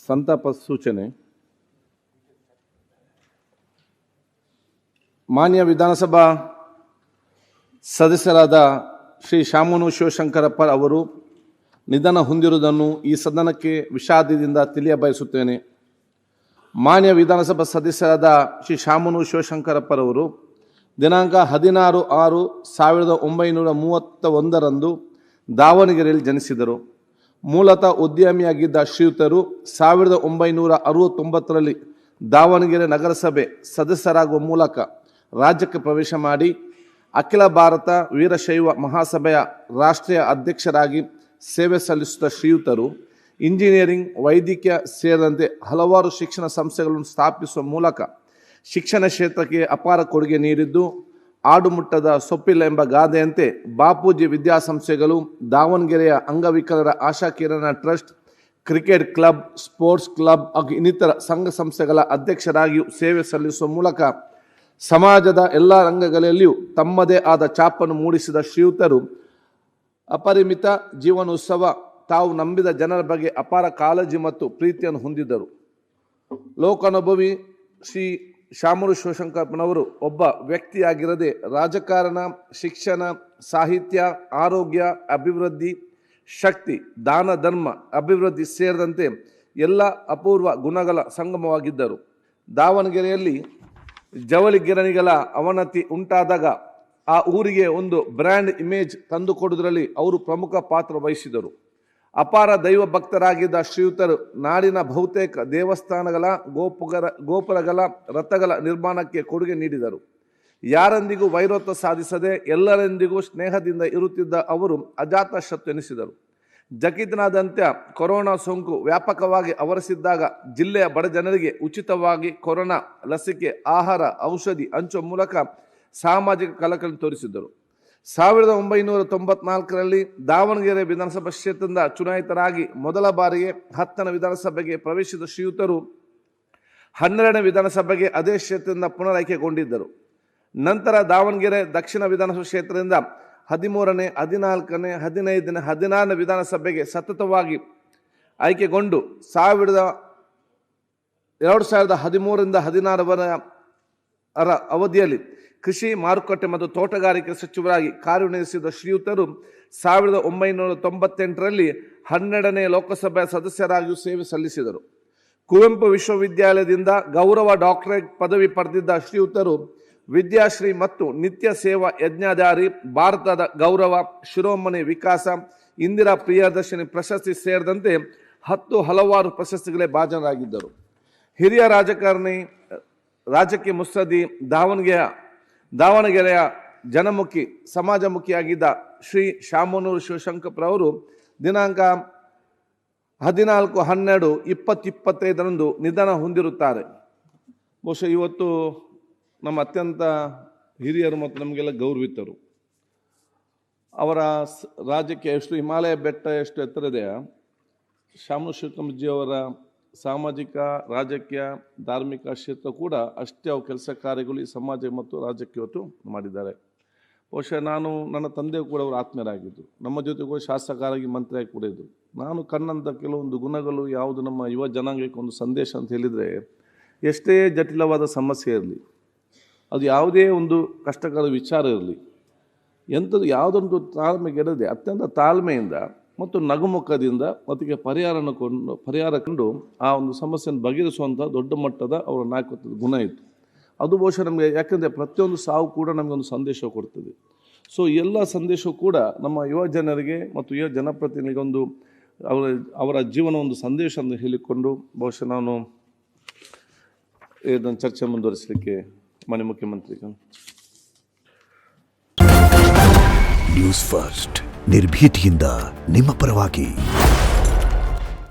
ಸಂತಾಪ ಸೂಚನೆ. ಮಾನ್ಯ ವಿಧಾನಸಭಾ ಸದಸ್ಯರಾದ ಶ್ರೀ ಶಾಮನೂರು ಶಿವಶಂಕರಪ್ಪ ಅವರು ನಿಧನ ಹೊಂದಿರುವುದನ್ನು ಈ ಸದನಕ್ಕೆ ವಿಷಾದದಿಂದ ತಿಳಿಯಬಯಸುತ್ತೇನೆ. ಮಾನ್ಯ ವಿಧಾನಸಭಾ ಸದಸ್ಯರಾದ ಶ್ರೀ ಶಾಮನೂರು ಶಿವಶಂಕರಪ್ಪರವರು ದಿನಾಂಕ 16/6/1931 ದಾವಣಗೆರೆಯಲ್ಲಿ ಜನಿಸಿದರು. ಮೂಲತಃ ಉದ್ಯಮಿಯಾಗಿದ್ದ ಶ್ರೀಯುತರು 1969ರಲ್ಲಿ ದಾವಣಗೆರೆ ನಗರಸಭೆ ಸದಸ್ಯರಾಗುವ ಮೂಲಕ ರಾಜ್ಯಕ್ಕೆ ಪ್ರವೇಶ ಮಾಡಿ ಅಖಿಲ ಭಾರತ ವೀರಶೈವ ಮಹಾಸಭೆಯ ರಾಷ್ಟ್ರೀಯ ಅಧ್ಯಕ್ಷರಾಗಿ ಸೇವೆ ಸಲ್ಲಿಸಿದ ಶ್ರೀಯುತರು ಇಂಜಿನಿಯರಿಂಗ್, ವೈದ್ಯಕೀಯ ಸೇರಿದಂತೆ ಹಲವಾರು ಶಿಕ್ಷಣ ಸಂಸ್ಥೆಗಳನ್ನು ಸ್ಥಾಪಿಸುವ ಮೂಲಕ ಶಿಕ್ಷಣ ಕ್ಷೇತ್ರಕ್ಕೆ ಅಪಾರ ಕೊಡುಗೆ ನೀಡಿದ್ದು, ಆಡುಮುಟ್ಟದ ಸೊಪ್ಪಿಲ್ಲ ಎಂಬ ಗಾದೆಯಂತೆ ಬಾಪೂಜಿ ವಿದ್ಯಾಸಂಸ್ಥೆಗಳು, ದಾವಣಗೆರೆಯ ಅಂಗವಿಕಲರ Ashakiran trust, cricket club, sports club ಹಾಗೂ ಇನ್ನಿತರ ಸಂಘ ಸಂಸ್ಥೆಗಳ ಅಧ್ಯಕ್ಷರಾಗಿಯೂ ಸೇವೆ ಸಲ್ಲಿಸುವ ಮೂಲಕ ಸಮಾಜದ ಎಲ್ಲ ರಂಗಗಳಲ್ಲಿಯೂ ತಮ್ಮದೇ ಆದ ಛಾಪನ್ನು ಮೂಡಿಸಿದ ಶ್ರೀಯುತರು ಅಪರಿಮಿತ ಜೀವನೋತ್ಸವ. ತಾವು ನಂಬಿದ ಜನರ ಬಗ್ಗೆ ಅಪಾರ ಕಾಳಜಿ ಮತ್ತು ಪ್ರೀತಿಯನ್ನು ಹೊಂದಿದ್ದರು. ಲೋಕಾನುಭವಿ ಶ್ರೀ ಶಾಮನೂರು ಶಿವಶಂಕರಪ್ಪನವರು ಒಬ್ಬ ವ್ಯಕ್ತಿಯಾಗಿರದೆ ರಾಜಕಾರಣ, ಶಿಕ್ಷಣ, ಸಾಹಿತ್ಯ, ಆರೋಗ್ಯ, ಅಭಿವೃದ್ಧಿ, ಶಕ್ತಿ, ದಾನ ಧರ್ಮ, ಅಭಿವೃದ್ಧಿ ಸೇರಿದಂತೆ ಎಲ್ಲ ಅಪೂರ್ವ ಗುಣಗಳ ಸಂಗಮವಾಗಿದ್ದರು. ದಾವಣಗೆರೆಯಲ್ಲಿ ಜವಳಿ ಗಿರಣಿಗಳ ಅವನತಿ ಉಂಟಾದಾಗ ಆ ಊರಿಗೆ ಒಂದು ಬ್ರ್ಯಾಂಡ್ ಇಮೇಜ್ ತಂದುಕೊಡುವುದರಲ್ಲಿ ಅವರು ಪ್ರಮುಖ ಪಾತ್ರ ವಹಿಸಿದರು. ಅಪಾರ ದೈವ ಭಕ್ತರಾಗಿದ್ದ ಶ್ರೀಯುತರು ನಾಡಿನ ಬಹುತೇಕ ದೇವಸ್ಥಾನಗಳ ಗೋಪುರಗಳ ರಥಗಳ ನಿರ್ಮಾಣಕ್ಕೆ ಕೊಡುಗೆ ನೀಡಿದರು. ಯಾರೊಂದಿಗೂ ವೈರತ್ವ ಸಾಧಿಸದೆ ಎಲ್ಲರೊಂದಿಗೂ ಸ್ನೇಹದಿಂದ ಇರುತ್ತಿದ್ದ ಅವರು ಅಜಾತ ಶತ್ರು ಎನಿಸಿದರು. ಜಗತ್ತಿನಾದ್ಯಂತ ಕೊರೋನಾ ಸೋಂಕು ವ್ಯಾಪಕವಾಗಿ ಆವರಿಸಿದ್ದಾಗ ಜಿಲ್ಲೆಯ ಬಡ ಜನರಿಗೆ ಉಚಿತವಾಗಿ ಕೊರೋನಾ ಲಸಿಕೆ, ಆಹಾರ, ಔಷಧಿ ಹಂಚುವ ಮೂಲಕ ಸಾಮಾಜಿಕ ಕಳಕಳಿ ತೋರಿಸಿದ್ದರು. 1994ರಲ್ಲಿ ದಾವಣಗೆರೆ ವಿಧಾನಸಭಾ ಕ್ಷೇತ್ರದಿಂದ ಚುನಾಯಿತರಾಗಿ ಮೊದಲ ಬಾರಿಗೆ 10ನೇ ವಿಧಾನಸಭೆಗೆ ಪ್ರವೇಶಿಸಿದ ಶ್ರೀಯುತರು 12ನೇ ವಿಧಾನಸಭೆಗೆ ಅದೇ ಕ್ಷೇತ್ರದಿಂದ ಪುನರಾಯ್ಕೆಗೊಂಡಿದ್ದರು. ನಂತರ ದಾವಣಗೆರೆ ದಕ್ಷಿಣ ವಿಧಾನಸಭಾ ಕ್ಷೇತ್ರದಿಂದ 13ನೇ, 14ನೇ, 15ನೇ, 16ನೇ ವಿಧಾನಸಭೆಗೆ ಸತತವಾಗಿ ಆಯ್ಕೆಗೊಂಡು 2013ರಿಂದ 16ರ ಅವಧಿಯಲ್ಲಿ ಕೃಷಿ, ಮಾರುಕಟ್ಟೆ ಮತ್ತು ತೋಟಗಾರಿಕೆ ಸಚಿವರಾಗಿ ಕಾರ್ಯನಿರ್ವಹಿಸಿದ ಶ್ರೀಯುತರು 1998ರಲ್ಲಿ 12ನೇ ಲೋಕಸಭೆಯ ಸದಸ್ಯರಾಗಿಯೂ ಸೇವೆ ಸಲ್ಲಿಸಿದರು. ಕುವೆಂಪು ವಿಶ್ವವಿದ್ಯಾಲಯದಿಂದ ಗೌರವ ಡಾಕ್ಟರೇಟ್ ಪದವಿ ಪಡೆದಿದ್ದ ಶ್ರೀಯುತರು ವಿದ್ಯಾಶ್ರೀ ಮತ್ತು ನಿತ್ಯ ಸೇವಾ ಯಜ್ಞಾಧಾರಿ, ಭಾರತದ ಗೌರವ, ಶಿರೋಮಣಿ ವಿಕಾಸ, ಇಂದಿರಾ ಪ್ರಿಯದರ್ಶಿನಿ ಪ್ರಶಸ್ತಿ ಸೇರಿದಂತೆ ಹಲವಾರು ಪ್ರಶಸ್ತಿಗಳೇ ಭಾಜನರಾಗಿದ್ದರು. ಹಿರಿಯ ರಾಜಕಾರಣಿ, ರಾಜಕೀಯ ಮುತ್ಸದ್ದಿ, ದಾವಣಗೆರೆಯ ಜನಮುಖಿ, ಸಮಾಜಮುಖಿಯಾಗಿದ್ದ ಶ್ರೀ ಶಾಮನೂರು ಶಿವಶಂಕರಪ್ಪರವರು ದಿನಾಂಕ 14/12/2025 ನಿಧನ ಹೊಂದಿರುತ್ತಾರೆ. ಬಹುಶಃ ಇವತ್ತು ನಮ್ಮ ಅತ್ಯಂತ ಹಿರಿಯರು ಮತ್ತು ನಮಗೆಲ್ಲ ಗೌರವಿತರು. ಅವರ ರಾಜ್ಯಕ್ಕೆ ಎಷ್ಟು ಹಿಮಾಲಯ ಬೆಟ್ಟ ಎಷ್ಟು ಎತ್ತರ ಇದೆಯೋ, ಶಾಮನೂರು ಶಿವಶಂಕರಪ್ಪಾಜಿಯವರ ಸಾಮಾಜಿಕ, ರಾಜಕೀಯ, ಧಾರ್ಮಿಕ ಕ್ಷೇತ್ರ ಕೂಡ ಅಷ್ಟೇ ಅವು ಕೆಲಸ ಕಾರ್ಯಗಳು ಈ ಸಮಾಜ ಮತ್ತು ರಾಜ್ಯಕ್ಕೆ ಇವತ್ತು ಮಾಡಿದ್ದಾರೆ. ಬಹುಶಃ ನನ್ನ ತಂದೆಯು ಕೂಡ ಅವರು ಆತ್ಮೀಯರಾಗಿದ್ದರು. ನಮ್ಮ ಜೊತೆಗೂ ಶಾಸಕರಾಗಿ ಮಂತ್ರಿಯಾಗಿ ಕೂಡ ಇದ್ದರು. ನಾನು ಕಂಡಂಥ ಕೆಲವೊಂದು ಗುಣಗಳು ಯಾವುದು ನಮ್ಮ ಯುವ ಜನಾಂಗಕ್ಕೆ ಒಂದು ಸಂದೇಶ ಅಂತ ಹೇಳಿದರೆ, ಎಷ್ಟೇ ಜಟಿಲವಾದ ಸಮಸ್ಯೆ ಇರಲಿ, ಅದು ಯಾವುದೇ ಒಂದು ಕಷ್ಟಕರ ವಿಚಾರ ಇರಲಿ, ಎಂಥದ್ದು ಯಾವುದೊಂದು ತಾಳ್ಮೆಗೆಡದೆ ಅತ್ಯಂತ ತಾಳ್ಮೆಯಿಂದ ಮತ್ತು ನಗುಮುಖದಿಂದ ಅದಕ್ಕೆ ಪರಿಹಾರ ಕಂಡು ಆ ಒಂದು ಸಮಸ್ಯೆಯನ್ನು ಬಗೆಹರಿಸುವಂಥ ದೊಡ್ಡ ಮಟ್ಟದ ಅವರ ನಾಯಕತ್ವದ ಗುಣ ಇತ್ತು. ಅದು ಬಹುಶಃ ನಮಗೆ, ಯಾಕೆಂದರೆ ಪ್ರತಿಯೊಂದು ಸಾವು ಕೂಡ ನಮಗೊಂದು ಸಂದೇಶ ಕೊಡ್ತದೆ. ಸೊ ಎಲ್ಲ ಸಂದೇಶವು ಕೂಡ ನಮ್ಮ ಯುವ ಜನರಿಗೆ ಮತ್ತು ಯುವ ಜನಪ್ರತಿನಿಧಿಗೊಂದು ಅವರ ಜೀವನ ಒಂದು ಸಂದೇಶವನ್ನು ಹೇಳಿಕೊಂಡು ಬಹುಶಃ ನಾನು ಇದನ್ನು ಚರ್ಚೆ ಮುಂದುವರಿಸಲಿಕ್ಕೆ ಮಾನ್ಯ ಮುಖ್ಯಮಂತ್ರಿಗಳು. ನ್ಯೂಸ್ ಫಸ್ಟ್ ನಿರ್ಭೀತಿಯಿಂದ ನಿಮ್ಮ ಪರವಾಗಿ.